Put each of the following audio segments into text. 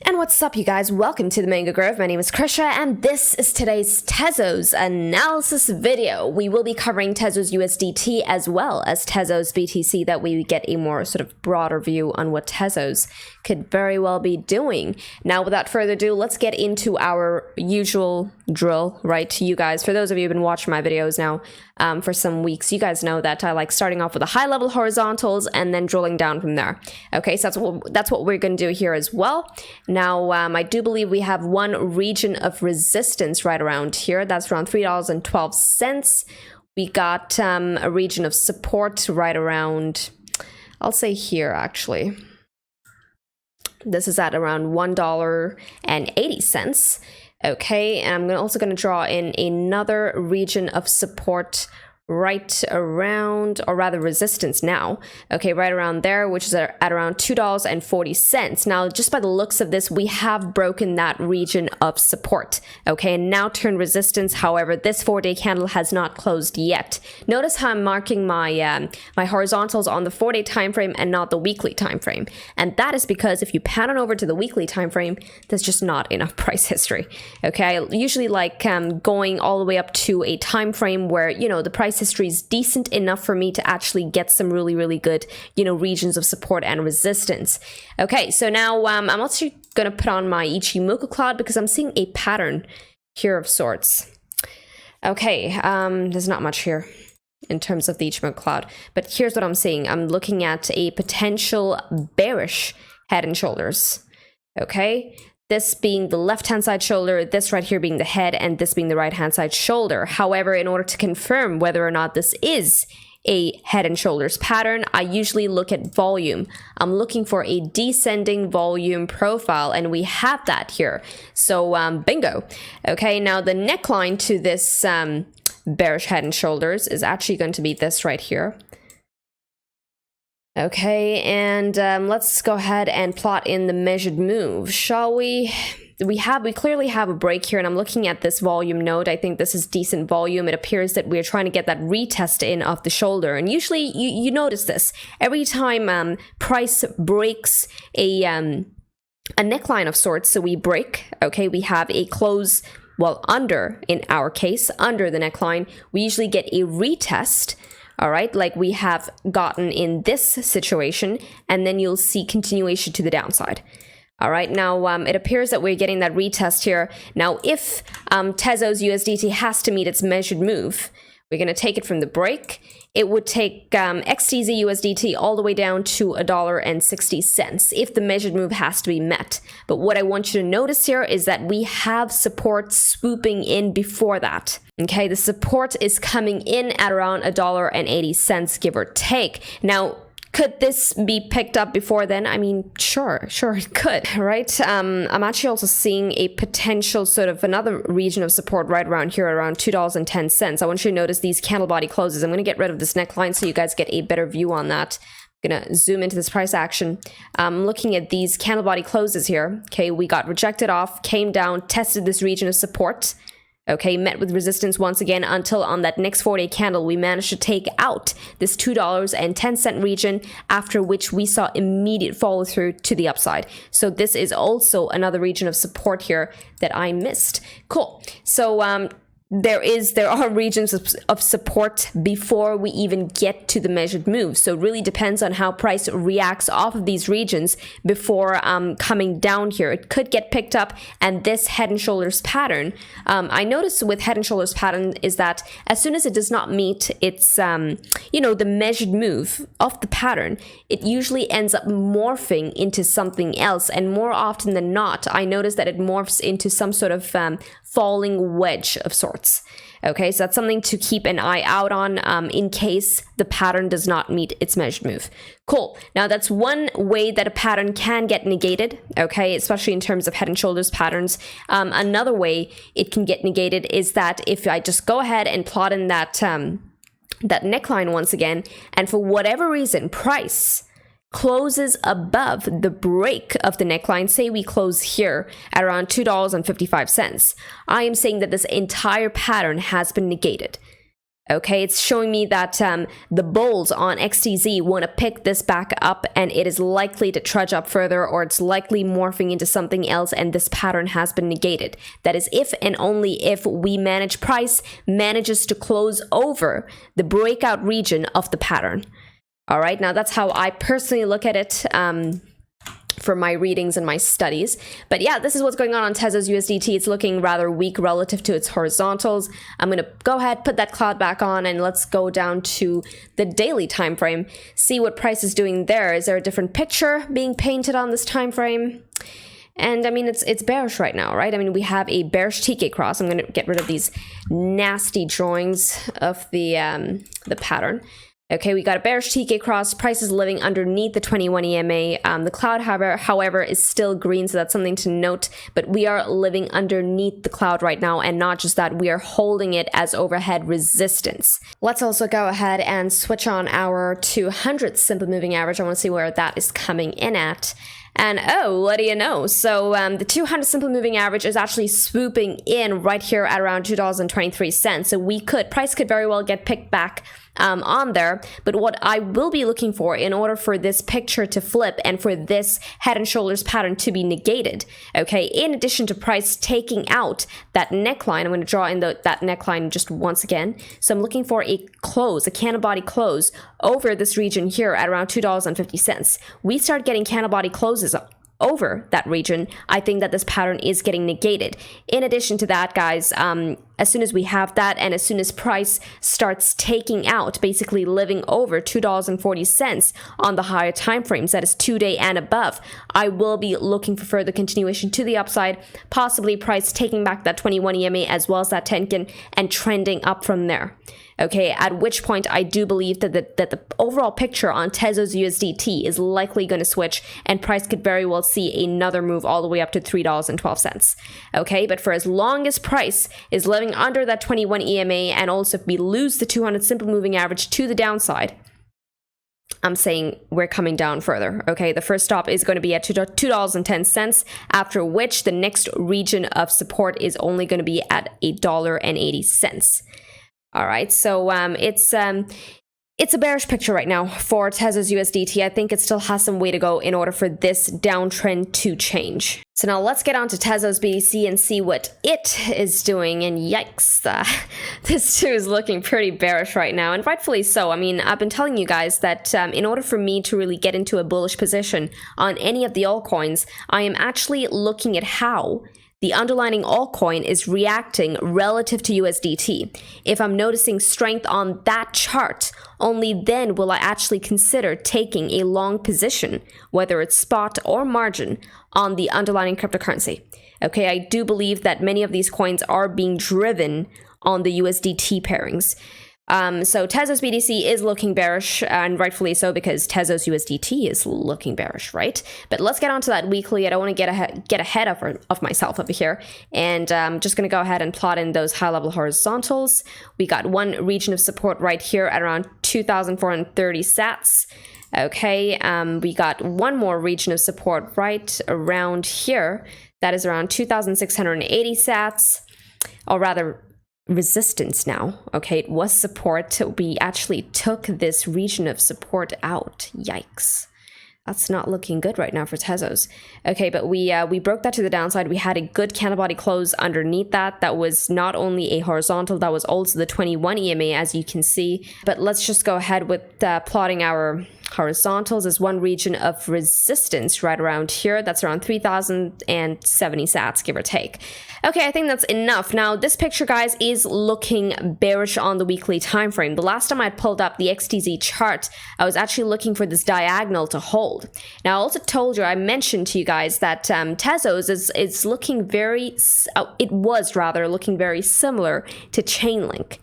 And what's up, you guys? Welcome to the Mango Grove. My name is Krisha, and this is today's Tezos analysis video. We will be covering Tezos USDT as well as Tezos BTC, that we get a more sort of broader view on what Tezos could very well be doing. Now, without further ado, let's get into our usual drill, right? You guys, for those of you who've been watching my videos now for some weeks, you guys know that I like starting off with the high-level horizontals and then drilling down from there. Okay, so that's what we're going to do here as well. Now, I do believe we have one region of resistance right around here. That's around $3.12. We got a region of support right around, I'll say here actually. This is at around $1.80. Okay, and I'm also going to draw in another region of support right around, or rather resistance now, okay, right around there, which is at around $2.40. Now, just by the looks of this, we have broken that region of support, okay, and now turned resistance. However, this 4-day candle has not closed yet. Notice how I'm marking my my horizontals on the 4-day time frame and not the weekly time frame, and that is because if you pan on over to the weekly time frame, there's just not enough price history. Okay, I usually like going all the way up to a time frame where, you know, the price history is decent enough for me to actually get some really good, you know, regions of support and resistance. Okay, so now I'm also going to put on my Ichimoku cloud because I'm seeing a pattern here of sorts. Okay, there's not much here in terms of the Ichimoku cloud, but here's what I'm seeing. I'm looking at a potential bearish head and shoulders. Okay, this being the left-hand side shoulder, this right here being the head, and this being the right-hand side shoulder. However, in order to confirm whether or not this is a head and shoulders pattern, I usually look at volume. I'm looking for a descending volume profile, and we have that here. So bingo. Okay, now the neckline to this bearish head and shoulders is actually going to be this right here. Okay, and let's go ahead and plot in the measured move, shall we? We clearly have a break here, and I'm looking at this volume node. I think this is decent volume. It appears that we're trying to get that retest in of the shoulder, and usually you notice this every time price breaks a neckline of sorts. So we break, okay, we have a close, well, under, in our case, under the neckline. We usually get a retest. All right, like we have gotten in this situation, and then you'll see continuation to the downside. All right, now it appears that we're getting that retest here. Now, if Tezos USDT has to meet its measured move, we're going to take it from the break. It would take XTZ USDT all the way down to $1.60 if the measured move has to be met. But what I want you to notice here is that we have support swooping in before that. Okay, the support is coming in at around $1.80, give or take. Now, could this be picked up before then? I mean, sure it could, right? I'm actually also seeing a potential sort of another region of support right around here, around $2.10. I want you to notice these candle body closes. I'm going to get rid of this neckline so you guys get a better view on that. I'm going to zoom into this price action. I'm looking at these candle body closes here. Okay, we got rejected off, came down, tested this region of support. Okay, met with resistance once again until on that next 4-day candle, we managed to take out this $2.10 region, after which we saw immediate follow through to the upside. So this is also another region of support here that I missed. Cool. So there are regions of support before we even get to the measured move. So it really depends on how price reacts off of these regions before coming down here. It could get picked up, and this head and shoulders pattern, I noticed with head and shoulders pattern is that as soon as it does not meet its, you know, the measured move of the pattern, it usually ends up morphing into something else. And more often than not, I notice that it morphs into some sort of falling wedge of sorts. Okay, so that's something to keep an eye out on in case the pattern does not meet its measured move. Cool. Now that's one way that a pattern can get negated, okay, especially in terms of head and shoulders patterns. Another way it can get negated is that if I just go ahead and plot in that neckline once again, and for whatever reason price closes above the break of the neckline, say we close here at around $2.55, I am saying that this entire pattern has been negated. Okay, it's showing me that the bulls on XTZ want to pick this back up, and it is likely to trudge up further, or it's likely morphing into something else, and this pattern has been negated. That is if and only if price manages to close over the breakout region of the pattern. All right, now that's how I personally look at it. For my readings and my studies. But yeah, this is what's going on Tezos USDT. It's looking rather weak relative to its horizontals. I'm going to go ahead, put that cloud back on, and let's go down to the daily time frame, see what price is doing there. Is there a different picture being painted on this time frame? And I mean, it's bearish right now, right? I mean, we have a bearish TK cross. I'm going to get rid of these nasty drawings of the pattern. Okay, we got a bearish TK cross. Price is living underneath the 21 EMA. The cloud, however, is still green, so that's something to note. But we are living underneath the cloud right now, and not just that, we are holding it as overhead resistance. Let's also go ahead and switch on our 200 simple moving average. I want to see where that is coming in at. And oh, what do you know? So the 200 simple moving average is actually swooping in right here at around $2.23. So price could very well get picked back on there. But what I will be looking for in order for this picture to flip and for this head and shoulders pattern to be negated, okay, in addition to price taking out that neckline, I'm going to draw in that neckline just once again. So I'm looking for a candle body close over this region here at around $2.50. We start getting candle body closes over that region, I think that this pattern is getting negated. In addition to that, guys, as soon as we have that, and as soon as price starts taking out, basically living over $2.40 on the higher time frames, that is 2-day and above, I will be looking for further continuation to the upside, possibly price taking back that 21 EMA as well as that Tenkin and trending up from there. Okay, at which point I do believe that the overall picture on Tezos USDT is likely going to switch, and price could very well see another move all the way up to $3.12. Okay, but for as long as price is living under that 21 EMA, and also if we lose the 200 simple moving average to the downside, I'm saying we're coming down further. Okay, the first stop is going to be at $2.10, after which the next region of support is only going to be at $1.80. All right, so it's a bearish picture right now for Tezos USDT. I think it still has some way to go in order for this downtrend to change. So now let's get on to Tezos BTC and see what it is doing. And yikes, this too is looking pretty bearish right now, and rightfully so. I mean, I've been telling you guys that in order for me to really get into a bullish position on any of the altcoins, I am actually looking at how the underlying altcoin is reacting relative to USDT. If I'm noticing strength on that chart, only then will I actually consider taking a long position, whether it's spot or margin, on the underlying cryptocurrency. Okay, I do believe that many of these coins are being driven on the USDT pairings. So Tezos BTC is looking bearish, and rightfully so, because Tezos USDT is looking bearish, right? But let's get on to that weekly. I don't want to get ahead of myself over here, and I'm just going to go ahead and plot in those high-level horizontals. We got one region of support right here at around 2,430 sats. Okay, we got one more region of support right around here. That is around 2,680 sats, or rather resistance now. Okay, it was support. We actually took this region of support out. Yikes. That's not looking good right now for Tezos. Okay, but we broke that to the downside. We had a good candle body close underneath that. That was not only a horizontal, that was also the 21 EMA, as you can see. But let's just go ahead with plotting our horizontals as one region of resistance right around here. That's around 3,070 sats, give or take. Okay, I think that's enough. Now, this picture, guys, is looking bearish on the weekly time frame. The last time I pulled up the XTZ chart, I was actually looking for this diagonal to hold. Now, I also told you, I mentioned to you guys that Tezos is looking very, it was rather looking very similar to ChainLink.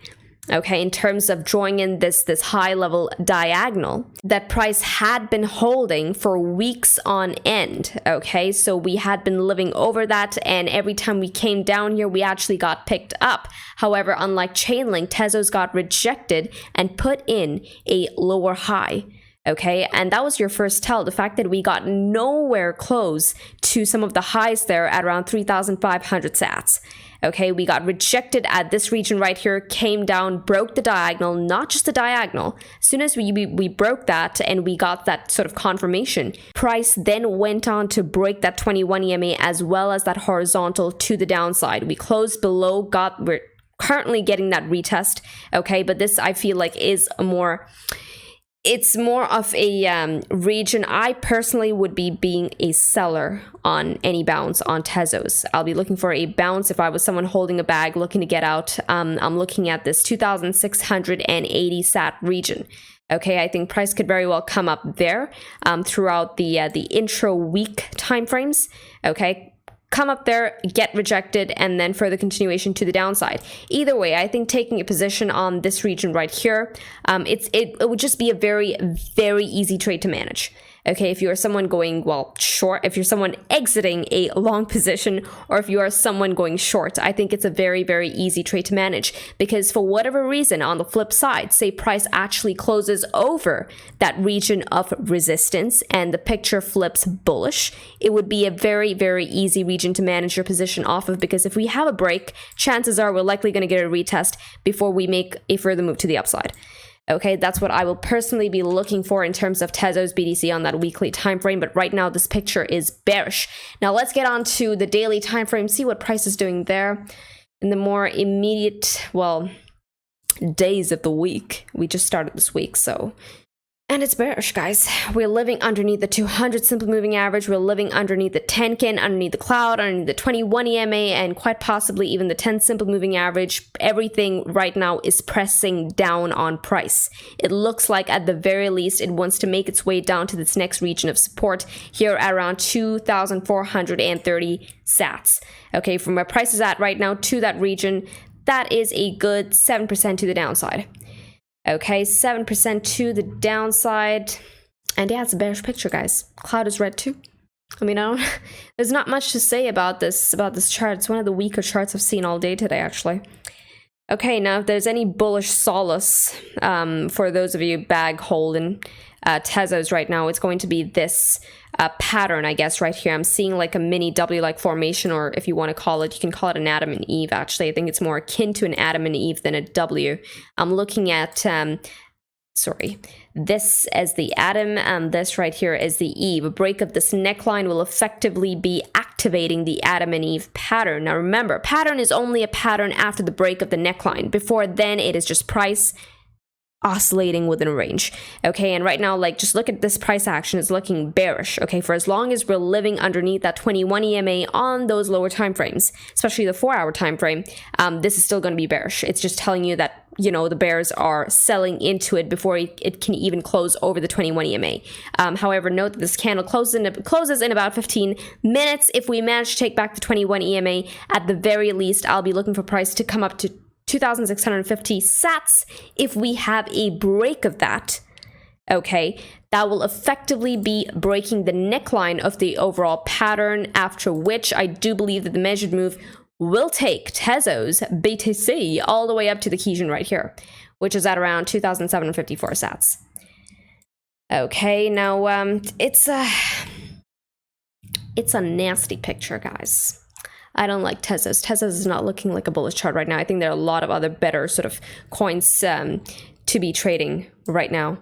Okay, in terms of drawing in this high level diagonal that price had been holding for weeks on end. Okay, so we had been living over that, and every time we came down here, we actually got picked up. However, unlike ChainLink, Tezos got rejected and put in a lower high. Okay, and that was your first tell, the fact that we got nowhere close to some of the highs there at around 3,500 sats. Okay, we got rejected at this region right here, came down, broke the diagonal, not just the diagonal. As soon as we broke that and we got that sort of confirmation, price then went on to break that 21 EMA as well as that horizontal to the downside. We closed below, we're currently getting that retest, okay, but this I feel like is it's more of a region I personally would be being a seller on any bounce on Tezos. I'll be looking for a bounce if I was someone holding a bag looking to get out. I'm looking at this 2,680 sat region. Okay, I think price could very well come up there throughout the intra-week timeframes. Okay, come up there, get rejected, and then further continuation to the downside. Either way, I think taking a position on this region right here, it would just be a very, very easy trade to manage. Okay, if you are someone going, well, short, if you're someone exiting a long position, or if you are someone going short, I think it's a very, very easy trade to manage, because for whatever reason, on the flip side, say price actually closes over that region of resistance and the picture flips bullish, it would be a very, very easy region to manage your position off of, because if we have a break, chances are we're likely going to get a retest before we make a further move to the upside. Okay, that's what I will personally be looking for in terms of Tezos BTC on that weekly time frame, but right now this picture is bearish. Now let's get on to the daily time frame, see what price is doing there in the more immediate, well, days of the week. We just started this week, so... And it's bearish, guys. We're living underneath the 200 simple moving average. We're living underneath the Tenkin, underneath the cloud, underneath the 21 EMA, and quite possibly even the 10 simple moving average. Everything right now is pressing down on price. It looks like at the very least it wants to make its way down to this next region of support here at around 2,430 sats. Okay, from where price is at right now to that region, that is a good 7% to the downside. Okay, 7% to the downside. And yeah, it's a bearish picture, guys. Cloud is red too. I mean, there's not much to say about this chart. It's one of the weaker charts I've seen all day today, actually. Okay, now if there's any bullish solace for those of you bag holding Tezos right now, it's going to be this pattern, I guess, right here. I'm seeing like a mini W-like formation, or if you want to call it, you can call it an Adam and Eve. Actually, I think it's more akin to an Adam and Eve than a W. I'm looking at, this as the Adam, and this right here is the Eve. A break of this neckline will effectively be activating the Adam and Eve pattern. Now remember, pattern is only a pattern after the break of the neckline. Before then, it is just price oscillating within a range. Okay, and right now, like, just look at this price action. It's looking bearish. Okay, for as long as we're living underneath that 21 EMA on those lower time frames, especially the 4-hour time frame, this is still going to be bearish. It's just telling you that, you know, the bears are selling into it before it can even close over the 21 EMA. However, note that this candle closes in about 15 minutes. If we manage to take back the 21 EMA, at the very least, I'll be looking for price to come up to 2,650 sats. If we have a break of that, okay, that will effectively be breaking the neckline of the overall pattern, after which I do believe that the measured move will take Tezos BTC all the way up to the Kijun right here, which is at around 2,754 sats. Okay, now it's a nasty picture, guys. I don't like Tezos. Tezos is not looking like a bullish chart right now. I think there are a lot of other better sort of coins to be trading right now.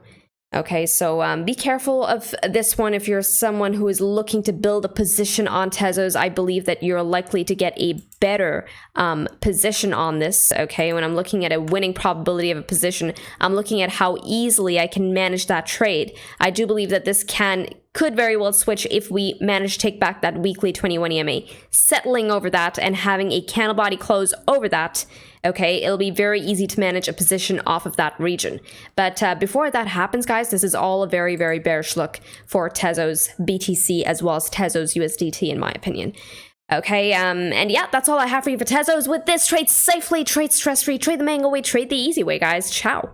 Okay, so be careful of this one if you're someone who is looking to build a position on Tezos. I believe that you're likely to get a better position on this. Okay, when I'm looking at a winning probability of a position, I'm looking at how easily I can manage that trade. I do believe that this could very well switch if we manage to take back that weekly 21 EMA, settling over that and having a candle body close over that. Okay, it'll be very easy to manage a position off of that region. But before that happens, guys, this is all a very, very bearish look for Tezos BTC as well as Tezos USDT, in my opinion. Okay, and yeah, that's all I have for you for Tezos. With this, trade safely, trade stress-free, trade the mango way, trade the easy way, guys. Ciao.